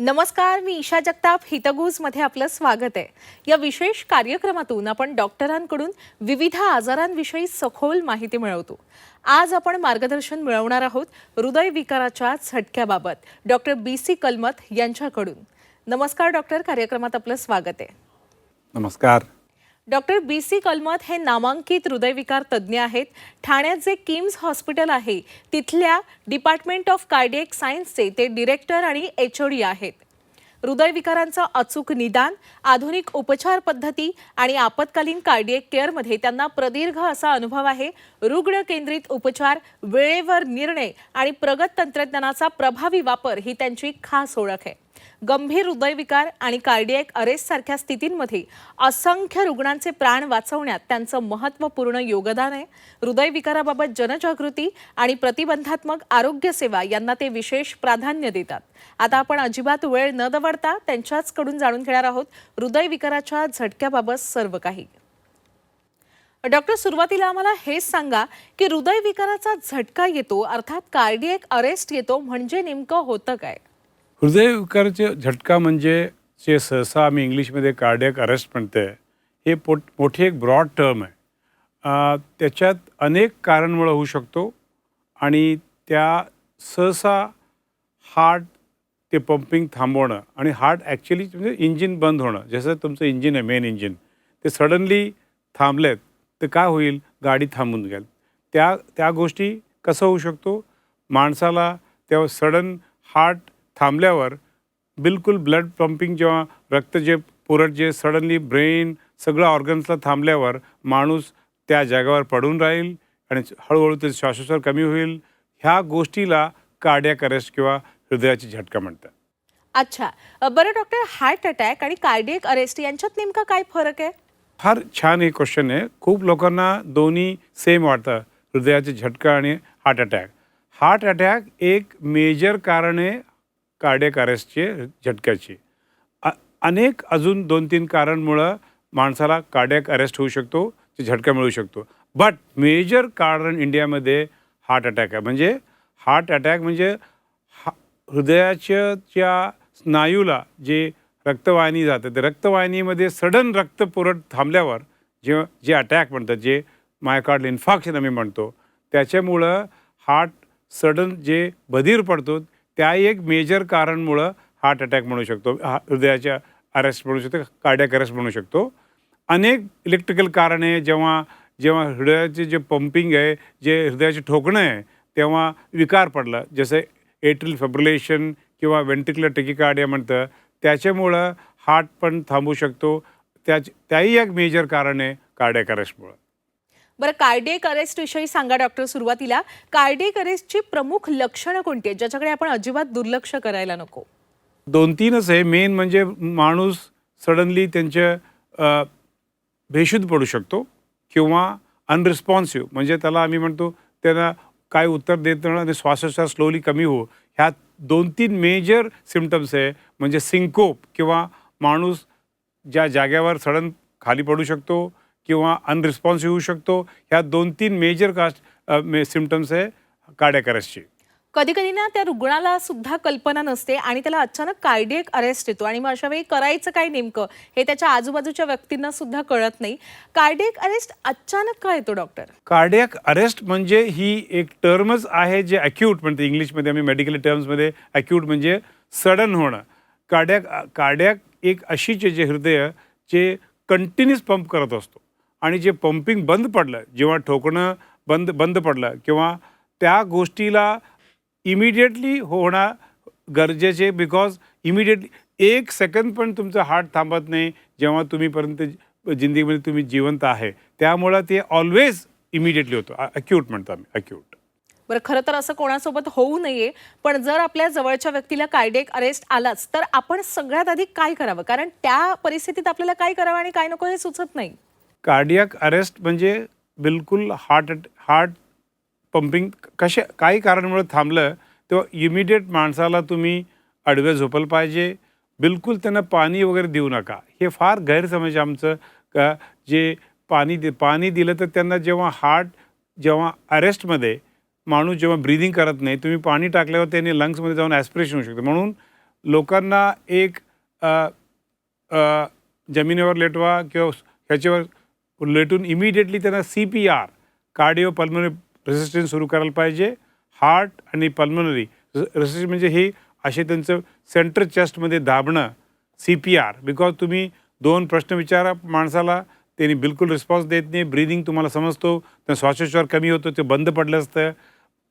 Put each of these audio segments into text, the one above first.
नमस्कार, मी ईशा जगताप हितगुजमध्ये आपलं स्वागत आहे। या विशेष कार्यक्रमातून आपण डॉक्टरांकडून विविध आजारांविषयी सखोल माहिती मिळवतो। आज आपण मार्गदर्शन मिळवणार आहोत हृदयविकाराच्या झटक्याबाबत डॉक्टर BC कलमत यांच्याकडून। नमस्कार डॉक्टर, कार्यक्रमात आपलं स्वागत आहे। नमस्कार। डॉक्टर BC कलमत हे नामांकित हृदयविकार तज्ज्ञ आहेत। ठाण्यात जे किम्स हॉस्पिटल आहे तिथल्या डिपार्टमेंट ऑफ कार्डियक सायन्सचे ते डायरेक्टर आणि HOD आहेत। हृदयविकारांचं अचूक निदान, आधुनिक उपचार पद्धती आणि आपत्कालीन कार्डियक केअरमध्ये त्यांना प्रदीर्घ असा अनुभव आहे। रुग्ण केंद्रित उपचार, वेळेवर निर्णय आणि प्रगत तंत्रज्ञानाचा प्रभावी वापर ही त्यांची खास ओळख आहे। गंभीर हृदयविकार आणि कार्डियक अरेस्ट सारख्या स्थितींमध्ये असंख्य रुग्णांचे प्राण वाचवण्यात त्यांचं महत्त्वपूर्ण योगदान आहे। हृदयविकाराबाबत जनजागृती आणि प्रतिबंधात्मक आरोग्य सेवा यांना ते विशेष प्राधान्य देतात। आता आपण अजिबात वेळ न दवडता त्यांच्याचकडून जाणून घेणार आहोत हृदयविकाराच्या झटक्याबाबत सर्व काही। डॉक्टर, सुरुवातीला आम्हाला हे सांगा की हृदयविकाराचा झटका येतो अर्थात कार्डियक अरेस्ट येतो म्हणजे नेमकं होतं काय? हृदयविकाराचे झटका म्हणजे जे सहसा आम्ही इंग्लिशमध्ये कार्डियक अरेस्ट म्हणते, हे मोठी एक ब्रॉड टर्म आहे। त्याच्यात अनेक कारणमुळे होऊ शकतो आणि त्या सहसा हार्ट ते पंपिंग थांबवणं आणि हार्ट ॲक्च्युली म्हणजे इंजिन बंद होणं, जसं तुमचं इंजिन आहे मेन इंजिन, ते सडनली थांबलेत तर काय होईल, गाडी थांबून जाईल। त्या गोष्टी कसं होऊ शकतो, माणसाला तेव्हा सडन हार्ट थांबल्यावर बिलकुल ब्लड पंपिंग जेव्हा रक्त जे पुरट जे सडनली ब्रेन सगळं ऑर्गन्सला थांबल्यावर माणूस त्या जागेवर पडून राहील आणि हळूहळू ते श्वासोच्छ्वास कमी होईल। ह्या गोष्टीला कार्डियक अरेस्ट किंवा हृदयाची झटका म्हणतात। अच्छा, बरं डॉक्टर, हार्ट अटॅक आणि कार्डियक अरेस्ट यांच्यात नेमका काय फरक आहे? फार छान एक क्वेश्चन आहे। खूप लोकांना दोन्ही सेम वाटतं, हृदयाचे झटका आणि हार्ट अटॅक। हार्ट अटॅक एक मेजर कारण आहे कार्डियक अरेस्टचे झटक्याची। अनेक अजून 2-3 कारणमुळं माणसाला कार्डियक अरेस्ट होऊ शकतो, ते झटका मिळू शकतो। बट मेजर कारण इंडियामध्ये हार्ट अटॅक आहे। म्हणजे हार्ट अटॅक म्हणजे हृदयाच्या स्नायूला जे रक्तवाहिनी जाते, ते रक्तवाहिनीमध्ये सडन रक्त पुरवठा थांबल्यावर जे अटॅक म्हणतात, जे मायोकार्डियल इन्फार्क्शन आम्ही म्हणतो, त्याच्यामुळं हार्ट सडन जे बधीर पडतो त्याही एक मेजर कारणमुळं हार्ट अटॅक म्हणू शकतो, हृदयाच्या अरेस्ट म्हणू शकतो, कार्डियक अरेस्ट म्हणू शकतो। अनेक इलेक्ट्रिकल कारण आहे, जेव्हा हृदयाचे जे पंपिंग आहे, जे हृदयाचे ठोकणं आहे, तेव्हा विकार पडला, जसं एट्रियल फिब्रिलेशन किंवा वेंट्रिक्युलर टॅकिकार्डिया म्हणतं, त्याच्यामुळं हार्ट पण थांबू शकतो। त्याही एक मेजर कारण आहे कार्डियक अरेस्टमुळं। बरं, कार्डियक अरेस्ट विषयी सांगा डॉक्टर। सुरुवातीला कार्डियक अरेस्टची प्रमुख लक्षणं कोणती आहेत ज्याच्याकडे आपण अजिबात दुर्लक्ष करायला नको? 2-3च आहे। मेन म्हणजे माणूस सडनली त्यांच्या बेशुद्ध पडू शकतो किंवा अनरिस्पॉन्सिव्ह, म्हणजे त्याला आम्ही म्हणतो त्यांना काय उत्तर देत नाही आणि श्वासोच्छ्वास स्लोली कमी हो। ह्या 2-3 मेजर सिम्पटम्स आहे। म्हणजे सिंकोप किंवा माणूस ज्या जागेवर सडन खाली पडू शकतो किंवा अनरिस्पॉन्सिव्ह होऊ शकतो। ह्या 2-3 मेजर सिम्पटम्स आहे कार्डियक अरेस्टचे। कधी कधी ना त्या रुग्णाला सुद्धा कल्पना नसते आणि त्याला अचानक कार्डियक अरेस्ट येतो आणि मग अशा वेळी करायचं काय नेमकं हे त्याच्या आजूबाजूच्या व्यक्तींना सुद्धा कळत नाही। कार्डियक अरेस्ट अचानक का येतो डॉक्टर? कार्डियक अरेस्ट म्हणजे ही एक टर्मच आहे जे अक्यूट म्हणते, इंग्लिशमध्ये आम्ही मेडिकल टर्म्समध्ये अक्यूट म्हणजे सडन होणं। कार्डियक एक अशीच जे हृदय जे कंटिन्यूस पंप करत असतो आणि जे पंपिंग बंद पडलं, जेव्हा ठोकणं बंद पडलं किंवा त्या गोष्टीला इमिडिएटली होणं गरजेचे, बिकॉज इमिडिएटली 1 सेकंद पण तुमचं हार्ट थांबत नाही जेव्हा तुम्हीपर्यंत जिंदगीमध्ये तुम्ही जिवंत आहे, त्यामुळं ते ऑलवेज इमिडिएटली होतं। अक्यूट म्हणतो आम्ही, अक्यूट। बरं, खरं तर असं कोणासोबत होऊ नये, पण जर आपल्या जवळच्या व्यक्तीला कार्डियक अरेस्ट आलाच तर आपण सगळ्यात आधी काय करावं? कारण त्या परिस्थितीत आपल्याला काय करावं आणि काय नको हे सुचत नाही। कार्डियक अरेस्ट म्हणजे बिलकुल हार्ट पंपिंग काही कारणामुळे थांबलं तेव्हा इमिडिएट माणसाला तुम्ही आडव्या झोपायला पाहिजे। बिलकुल त्यांना पाणी वगैरे देऊ नका। हे फार गैरसमज आमचं का जे पाणी दिलं तर त्यांना जेव्हा अरेस्टमध्ये माणूस जेव्हा ब्रीदिंग करत नाही, तुम्ही पाणी टाकल्यावर त्याने लंग्समध्ये जाऊन ॲस्पिरेशन होऊ शकतं। म्हणून लोकांना एक जमिनीवर लेटवा किंवा ह्याच्यावर लेटून इमिडिएटली त्यांना CPR कार्डिओ पल्मोनरी रेसिस्टन्स सुरू करायला पाहिजे. हार्ट आणि पल्मोनरी रेसिस्टन्स म्हणजे हे असे त्यांचं सेंटर चेस्टमध्ये दाबणं CPR. बिकॉज तुम्ही 2 प्रश्न विचारा माणसाला, त्यांनी बिलकुल रिस्पॉन्स देत नाही. ब्रीदिंग तुम्हाला समजतो, त्या श्वासोच्छ्वास कमी होतो, ते बंद पडलं असतं.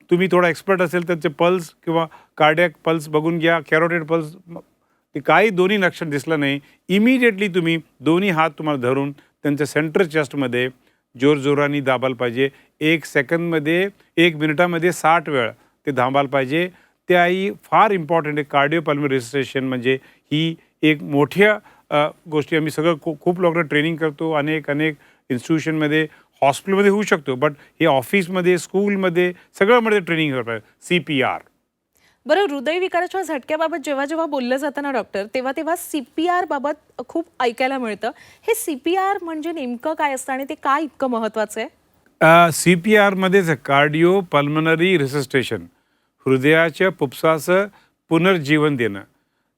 तुम्ही थोडा एक्सपर्ट असेल तर ते पल्स किंवा कार्डियक पल्स बघून घ्या, कॅरोटेड पल्स. ते काही दोन्ही लक्षण दिसलं नाही, इमिडिएटली तुम्ही दोन्ही हात तुम्हाला धरून त्यांच्या सेंटर चेस्टमध्ये जोरजोराने दाबायला पाहिजे. 1 सेकंदमध्ये 1 मिनिटामध्ये 60 वेळ ते दाबायला पाहिजे. त्याही फार इम्पॉर्टंट आहे. कार्डिओ पल्मोनरी रेसिस्टेशन म्हणजे ही एक मोठ्या गोष्टी आम्ही सगळं खूप लोकांना ट्रेनिंग करतो. अनेक इन्स्टिट्यूशनमध्ये, हॉस्पिटलमध्ये होऊ शकतो, बट हे ऑफिसमध्ये, स्कूलमध्ये सगळ्यामध्ये ट्रेनिंग करतात CPR. बरं, हृदयविकाराच्या झटक्याबाबत जेव्हा जेव्हा बोललं जातं ना डॉक्टर, तेव्हा CPR बाबत खूप ऐकायला मिळतं. हे CPR म्हणजे नेमकं काय असतं आणि ते का इतकं महत्त्वाचं आहे? CPRमध्येच कार्डिओ पल्मोनरी रेसिस्टेशन, हृदयाच्या फुफ्फुसाचं पुनर्जीवन देणं.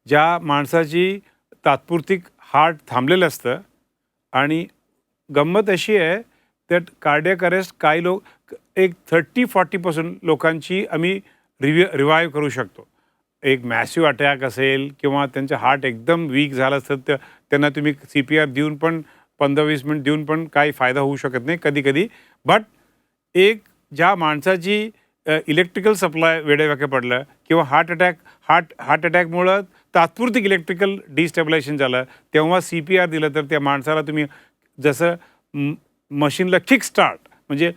ज्या माणसाची तात्पुरती हार्ट थांबलेलं असतं आणि गंमत अशी आहे त्यात कार्डियक अरेस्ट काही लोक एक 30-40% लोकांची आम्ही रिवाईव्ह करू शकतो. एक मॅसिव्ह अटॅक असेल किंवा त्यांचं हार्ट एकदम वीक झालं असतं तर त्यांना तुम्ही CPR देऊन पण 15-20 मिनिट देऊन पण काही फायदा होऊ शकत नाही कधी. बट एक ज्या माणसाची इलेक्ट्रिकल सप्लाय वेडेवाके पडलं किंवा हार्ट अटॅकमुळं तात्पुरती इलेक्ट्रिकल डिस्टेबलायझेशन झालं, तेव्हा CPR दिलं तर त्या माणसाला तुम्ही जसं मशीनला किक स्टार्ट म्हणजे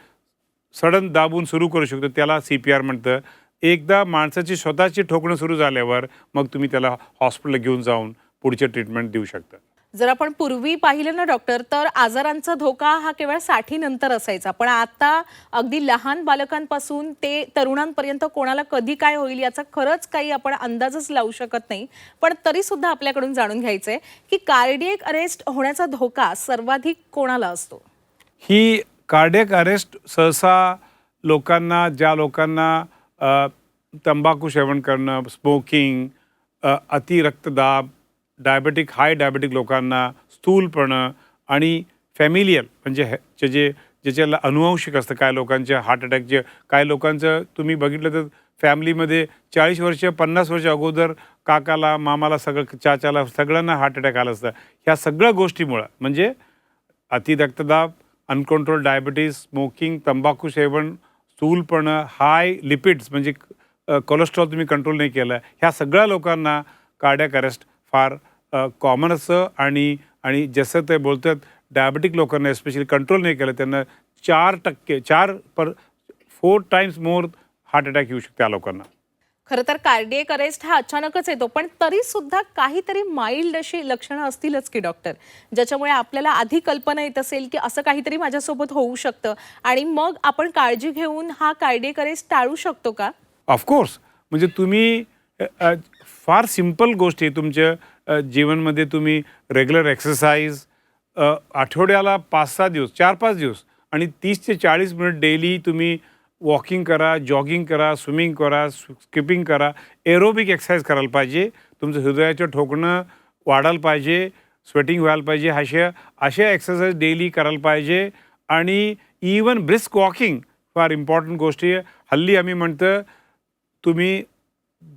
सडन दाबून सुरू करू शकतो, त्याला CPR म्हणतं. एकदा माणसाची स्वतःची ठोकणं सुरू झाल्यावर मग तुम्ही त्याला हॉस्पिटलला घेऊन जाऊन पुढचे ट्रीटमेंट देऊ शकता. जर आपण पूर्वी पाहिलं ना डॉक्टर, तर आजारांचा धोका हा केवळ 60 नंतर असायचा, पण आता अगदी लहान बालकांपासून ते तरुणांपर्यंत कोणाला कधी काय होईल याचा खरंच काही आपण अंदाजच लावू शकत नाही. पण तरी सुद्धा आपल्याकडून जाणून घ्यायचंय की कार्डियक अरेस्ट होण्याचा धोका सर्वाधिक कोणाला असतो? ही कार्डियक अरेस्ट सहसा ज्या लोकांना तंबाखू सेवन करणं, स्मोकिंग, अति रक्तदाब, हाय डायबेटिक लोकांना, स्थूलपणं आणि फॅमिलियल म्हणजे ज्याच्याला अनुवंशिक असतं. काय लोकांच्या हार्ट अटॅकचे, काय लोकांचं तुम्ही बघितलं तर फॅमिलीमध्ये 40 वर्ष 50 वर्ष अगोदर काकाला, मामाला, चाचाला सगळ्यांना हार्ट अटॅक आला असतं. ह्या सगळ्या गोष्टीमुळं म्हणजे अति रक्तदाब, अनकंट्रोल डायबिटीज, स्मोकिंग, तंबाखू सेवन, स्थूलपणं, हाय लिपिड्स म्हणजे कोलेस्ट्रॉल तुम्ही कंट्रोल नाही केलं, ह्या सगळ्या लोकांना कार्डियक अरेस्ट फार कॉमन असतं. आणि जसं ते बोलतात डायबेटिक लोकांना एस्पेशली कंट्रोल नाही केलं त्यांना 4 टाइम्स मोर हार्ट अटॅक येऊ शकतो त्या लोकांना. खरं तर कार्डियक अरेस्ट हा अचानकच येतो, पण तरी सुद्धा काहीतरी माइल्ड अशी लक्षणं असतीलच की डॉक्टर, ज्याच्यामुळे आपल्याला आधी कल्पना येत असेल की असं काहीतरी माझ्यासोबत होऊ शकतं आणि मग आपण काळजी घेऊन हा कार्डियक अरेस्ट टाळू शकतो का? ऑफकोर्स. म्हणजे तुम्ही फार सिम्पल गोष्टी तुमच्या जीवनमध्ये तुम्ही रेग्युलर एक्सरसाइज आठवड्याला 5-6 दिवस, 4-5 दिवस आणि 30 ते 40 मिनिट डेली तुम्ही वॉकिंग करा, जॉगिंग करा, स्विमिंग करा, स्किपिंग करा, एरोबिक एक्सरसाइज करायला पाहिजे. तुमचं हृदयाचं ठोकणं वाढायला पाहिजे, स्वेटिंग व्हायला पाहिजे. अशा एक्सरसाइज डेली करायला पाहिजे. आणि इवन ब्रिस्क वॉकिंग फार इम्पॉर्टंट गोष्टी आहे. हल्ली आम्ही म्हणतं तुम्ही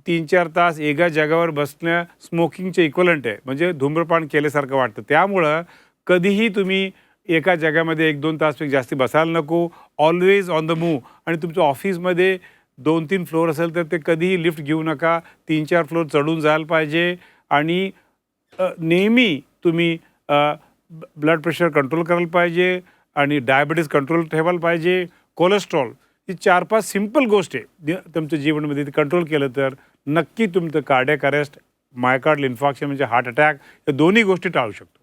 3-4 तास एका जागावर बसणं स्मोकिंगचे इक्वलंट आहे, म्हणजे धूम्रपान केल्यासारखं वाटतं. त्यामुळं कधीही तुम्ही एका जागामध्ये 1-2 तासपेक्षा जास्ती बसायला नको. Always on the move. आणि तुमच्या ऑफिसमध्ये 2-3 फ्लोअर असेल तर ते कधीही लिफ्ट घेऊ नका, 3-4 फ्लोअर चढून जायला पाहिजे. आणि नेहमी तुम्ही ब्लड प्रेशर कंट्रोल करायला पाहिजे आणि डायबिटीज कंट्रोल ठेवायला पाहिजे. कोलेस्ट्रॉल, ही 4-5 सिम्पल गोष्टी तुमच्या जीवनामध्ये कंट्रोल केलं तर नक्की तुमचं कार्डियक अरेस्ट, मायोकार्डियल इन्फार्क्शन म्हणजे हार्ट अटॅक, या दोन्ही गोष्टी टाळू शकतो.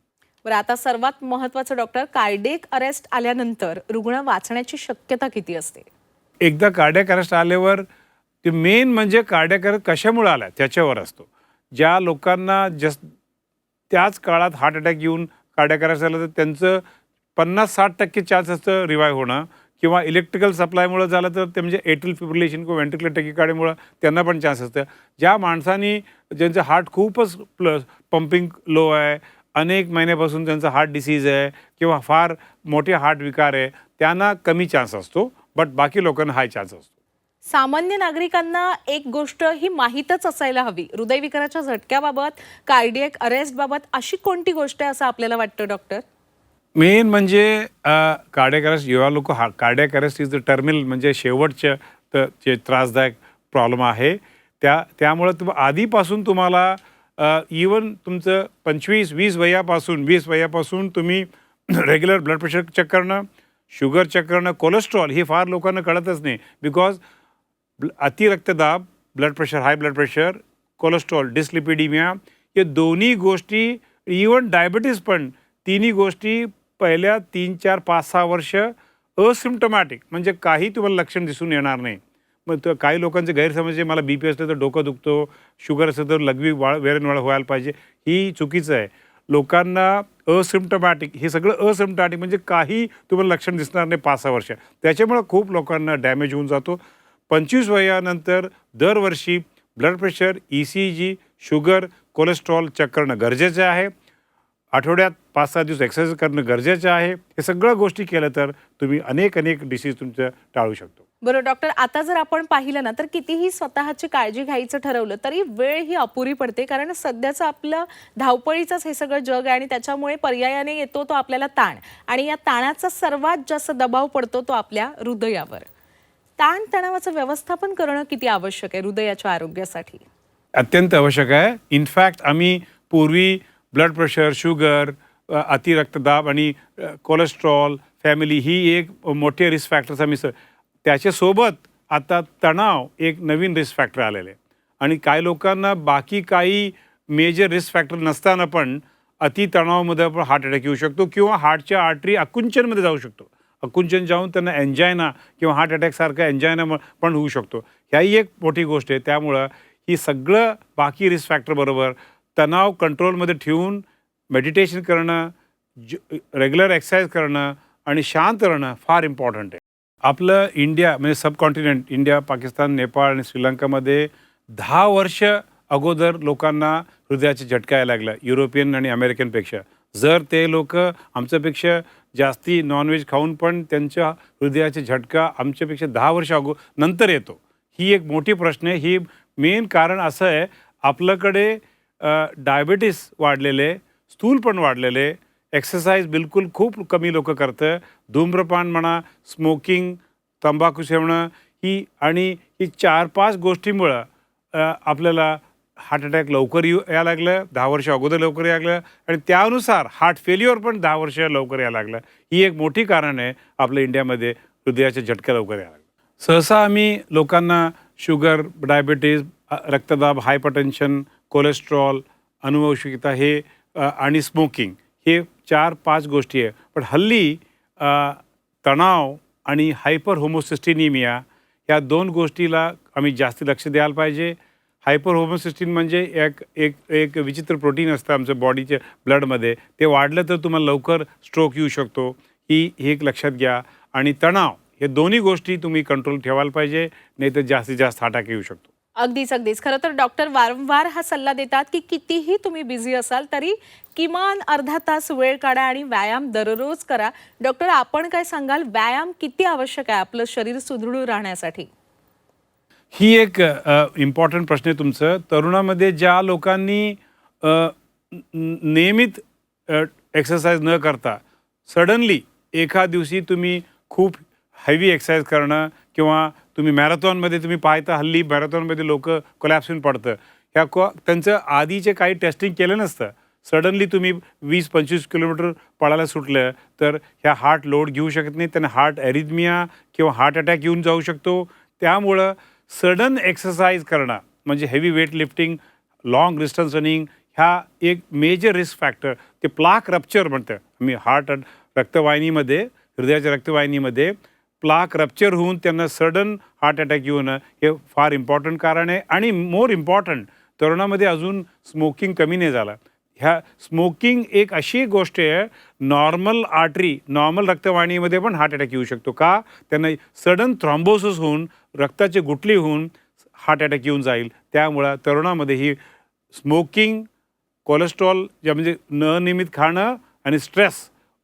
बरं, आता सर्वात महत्त्वाचं डॉक्टर, कार्डियक अरेस्ट आल्यानंतर रुग्ण वाचण्याची शक्यता किती असते? एकदा कार्डियक अरेस्ट आल्यावर ते मेन म्हणजे कार्डियक अरेस्ट कशामुळे आला त्याच्यावर असतो. ज्या लोकांना त्याच काळात हार्ट अटॅक येऊन कार्डियक अरेस्ट झालं तर त्यांचं 50-60% चान्स असतं रिवाईव्ह होणं किंवा इलेक्ट्रिकल सप्लायमुळे झालं तर ते म्हणजे एट्रिल फिब्रिलेशन किंवा व्हेंट्रिक्युलर टॅकिकार्डीमुळे त्यांना पण चान्स असतं. ज्या माणसांनी ज्यांचं हार्ट खूपच पंपिंग लो आहे, अनेक महिन्यापासून त्यांचा हार्ट डिसीज आहे किंवा फार मोठे हार्ट विकार आहे, त्यांना कमी चान्स असतो, बट बाकी लोकांना हाय चान्स असतो. सामान्य नागरिकांना एक गोष्ट ही माहीतच असायला हवी, हृदयविकाराच्या झटक्याबाबत, कार्डियक अरेस्टबाबत अशी कोणती गोष्ट आहे असं आपल्याला वाटतं डॉक्टर? मेन म्हणजे कार्डियक अरेस्ट, जेव्हा लोक cardiac arrest is the terminal म्हणजे शेवटचं जे त्रासदायक प्रॉब्लेम आहे, त्यामुळं आधीपासून तुम्हाला इवन तुमचं 25-20 वयापासून तुम्ही रेग्युलर ब्लड प्रेशर चेक करणं, शुगर चेक करणं, कोलेस्ट्रॉल हे फार लोकांना कळतच नाही. बिकॉज अतिरक्तदाब, blood pressure, high blood pressure, cholesterol, dyslipidaemia, हे दोन्ही गोष्टी, इवन डायबिटीज पण, तिन्ही गोष्टी पहिल्या 3, 4, 5, 6 वर्ष असिम्प्टमॅटिक म्हणजे काही तुम्हाला लक्षण दिसून येणार नाही. मग काही लोकांचे गैरसमज, मला बीपी असलं तर डोकं दुखतो, शुगर असलं तर लघवी वेळेनवेळ व्हायला पाहिजे, ही चुकीचं आहे. लोकांना असिम्प्टमॅटिक, हे सगळं असिम्प्टमॅटिक म्हणजे काही तुम्हाला लक्षण दिसणार नाही 5-6 वर्ष. त्याच्यामुळं खूप लोकांना डॅमेज होऊन जातो. 25 वयानंतर दरवर्षी blood pressure, ECG, sugar, cholesterol check करणं गरजेचं आहे. आठवड्यात 5-6 दिवस एक्सरसाइज करणं गरजेचं आहे. हे सगळ्या गोष्टी केल्या तर तुम्ही अनेक डिसीज तुमचं टाळू शकतो. बरं डॉक्टर, आता जर आपण पाहिलं ना तर कितीही स्वतःची काळजी घ्यायचं ठरवलं तरी वेळ ही अपुरी पडते, कारण सध्याचं आपलं धावपळीचंच हे सगळं जग आहे आणि त्याच्यामुळे पर्यायाने येतो तो आपल्याला ताण, आणि या ताणाचा सर्वात जास्त दबाव पडतो तो आपल्या हृदयावर. ताणतणावाचं व्यवस्थापन करणं किती आवश्यक आहे हृदयाच्या आरोग्यासाठी? अत्यंत आवश्यक आहे. इनफॅक्ट आम्ही पूर्वी ब्लड प्रेशर, शुगर, अतिरक्तदाब आणि कोलेस्ट्रॉल, फॅमिली ही एक मोठे रिस्क फॅक्टर्स आम्ही त्याच्यासोबत आता तणाव एक नवीन रिस्क फॅक्टर आलेले आहे. आणि काही लोकांना बाकी काही मेजर रिस्क फॅक्टर नसताना पण अति तणावामध्ये पण हार्ट अटॅक येऊ शकतो किंवा हार्टच्या आर्टरी आकुंचनमध्ये जाऊ शकतो. आकुंचन जाऊन त्यांना एन्जायना किंवा हार्ट अटॅकसारखा एन्जायना पण होऊ शकतो. ह्याही एक मोठी गोष्ट आहे. त्यामुळं ही सगळं बाकी रिस्क फॅक्टरबरोबर तणाव कंट्रोलमध्ये ठेवून मेडिटेशन करणं, रेग्युलर एक्सरसाइज करणं आणि शांत राहणं फार इम्पॉर्टंट आहे. आपलं इंडिया म्हणजे सबकॉन्टिनेंट, इंडिया, पाकिस्तान, नेपाळ आणि श्रीलंकामध्ये 10 वर्ष अगोदर लोकांना हृदयाचे झटका यायला लागला युरोपियन आणि अमेरिकनपेक्षा. जर ते लोक आमच्यापेक्षा जास्ती नॉनव्हेज खाऊन पण त्यांच्या हृदयाचे झटका आमच्यापेक्षा 10 वर्ष नंतर येतो. ही एक मोठी प्रश्न आहे. ही मेन कारण असं आहे, आपल्याकडे डायबिटीस वाढलेले, स्थूल पण वाढलेले, एक्सरसाइज बिलकुल खूप कमी लोक करतं, धूम्रपान म्हणा, स्मोकिंग, तंबाखू सेवणं, ही 4-5 गोष्टीमुळं आपल्याला हार्ट अटॅक लवकर यायला लागलं, 10 वर्ष अगोदर लवकर यायला लागलं, आणि त्यानुसार हार्ट फेल्युअर पण 10 वर्ष लवकर यायला लागलं. ही एक मोठी कारण आहे आपल्या इंडियामध्ये हृदयाचे झटके लवकर यायला लागले. सहसा आम्ही लोकांना शुगर, डायबिटीज, रक्तदाब, हायपरटेन्शन, कोलेस्ट्रॉल, अनुवंशिकता हे आणि स्मोकिंग हे 4-5 गोष्टी आहे. पण हल्ली तणाव आणि हायपर होमोसिस्टिनिमिया या 2 गोष्टीला आम्ही जास्त लक्ष द्यायला पाहिजे. हायपर होमोसिस्टिन म्हणजे एक विचित्र प्रोटीन असतं आमच्या बॉडीच्या ब्लडमध्ये, ते वाढलं तर तुम्हाला लवकर स्ट्रोक येऊ शकतो. ही एक लक्षात घ्या. आणि तणाव, हे दोन्ही गोष्टी तुम्ही कंट्रोल ठेवायला पाहिजे, नाही तर जास्तीत जास्त हार्ट अटॅक येऊ शकतो. अगदीच. खरं तर डॉक्टर वारंवार हा सल्ला देतात की कितीही तुम्ही बिझी असाल तरी किमान अर्धा तास वेळ काढा आणि व्यायाम दररोज करा. डॉक्टर, आपण काय सांगाल, व्यायाम किती आवश्यक आहे आपलं शरीर सुदृढ राहण्यासाठी? ही एक इम्पॉर्टंट प्रश्न आहे तुमचं. तरुणामध्ये ज्या लोकांनी नियमित एक्सरसाइज न करता सडनली एका दिवशी तुम्ही खूप हेवी एक्सरसाइज करणं, किंवा तुम्ही मॅरेथॉनमध्ये तुम्ही पाहता हल्ली मॅरेथॉनमध्ये लोक कोलॅप्स होऊन पडतं, त्यांचं आधीचे काही टेस्टिंग केलं नसतं. सडनली तुम्ही 20-25 किलोमीटर पळायला सुटलं तर ह्या हार्ट लोड घेऊ शकत नाही, त्यांना हार्ट ॲरिथमिया किंवा हार्ट अटॅक येऊन जाऊ शकतो. त्यामुळं सडन एक्सरसाइज करणं म्हणजे heavy weight lifting, long distance running, ह्या एक मेजर रिस्क फॅक्टर, ते प्लाक रप्चर म्हणतं मी, रक्तवाहिनीमध्ये, हृदयाच्या रक्तवाहिनीमध्ये प्लाक रप्चर होऊन त्यांना सडन हार्ट अटॅक येणं हे फार इम्पॉर्टंट कारण आहे. आणि मोर इम्पॉर्टंट, तरुणामध्ये अजून स्मोकिंग कमी नाही झाला. ह्या स्मोकिंग एक अशी एक गोष्ट आहे, नॉर्मल आर्टरी, नॉर्मल रक्तवाहिनीमध्ये पण हार्ट अटॅक येऊ शकतो. का? त्यांना सडन थ्रॉम्बोसिस होऊन, रक्ताची गुठली होऊन हार्ट अटॅक येऊन जाईल. त्यामुळं तरुणामध्ये ही स्मोकिंग, कोलेस्ट्रॉल म्हणजे अनियमित खाणं आणि स्ट्रेस,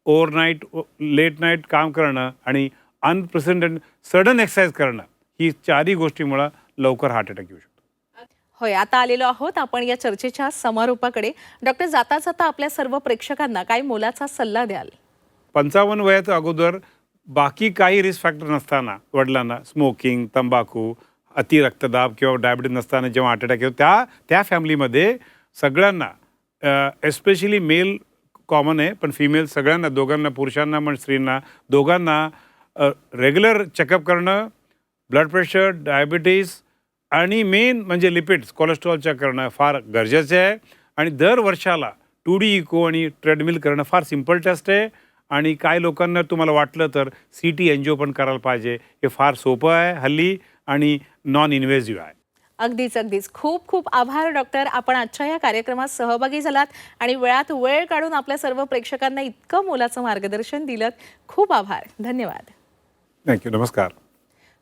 ओव्हरनाईट, लेट नाईट काम करणं आणि अनप्रेसिडेंटेड सडन एक्सरसाइज करणं, ही चारही गोष्टीमुळं लवकर हार्ट अटॅक येऊ शकतो. होय, आता आलेलो आहोत आपण या चर्चेच्या समारोपाकडे. डॉक्टर, जाता जाता आपल्या सर्व प्रेक्षकांना काही मोलाचा सल्ला द्याल? 55 वयाच्या अगोदर बाकी काही रिस्क फॅक्टर नसताना वडिलांना स्मोकिंग, तंबाखू, अति रक्तदाब किंवा डायबिटीज नसताना जेव्हा हार्ट अटॅक येतो त्या फॅमिलीमध्ये सगळ्यांना, एस्पेशली मेल कॉमन आहे, पण फिमेल सगळ्यांना, दोघांना, पुरुषांना पण स्त्रींना दोघांना रेग्युलर चेकअप करणं, ब्लड प्रेशर, डायबिटीज आणि मेन म्हणजे लिपिड्स, कोलेस्ट्रॉल चेक करणं फार गरजेचं आहे. आणि दर वर्षाला 2D इको आणि ट्रेडमिल करणं फार सिम्पल टेस्ट आहे. आणि काही लोकांना तुम्हाला वाटलं तर CT एंजिओ पण करायला पाहिजे. हे फार सोपं आहे हल्ली आणि नॉन इन्व्हेसिव्ह आहे. अगदीच अगदीच. खूप खूप आभार डॉक्टर, आपण आजच्या या कार्यक्रमात सहभागी झालात आणि वेळात वेळ काढून आपल्या सर्व प्रेक्षकांना इतकं मोलाचं मार्गदर्शन दिलं. खूप आभार. धन्यवाद. थँक्यू. नमस्कार.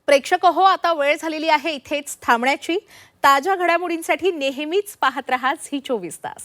प्रेक्षक हो, आता वेळ झालेली आहे इथेच थांबण्याची. ताज्या घडामोडींसाठी नेहमीच पाहत रहा झी 24 तास.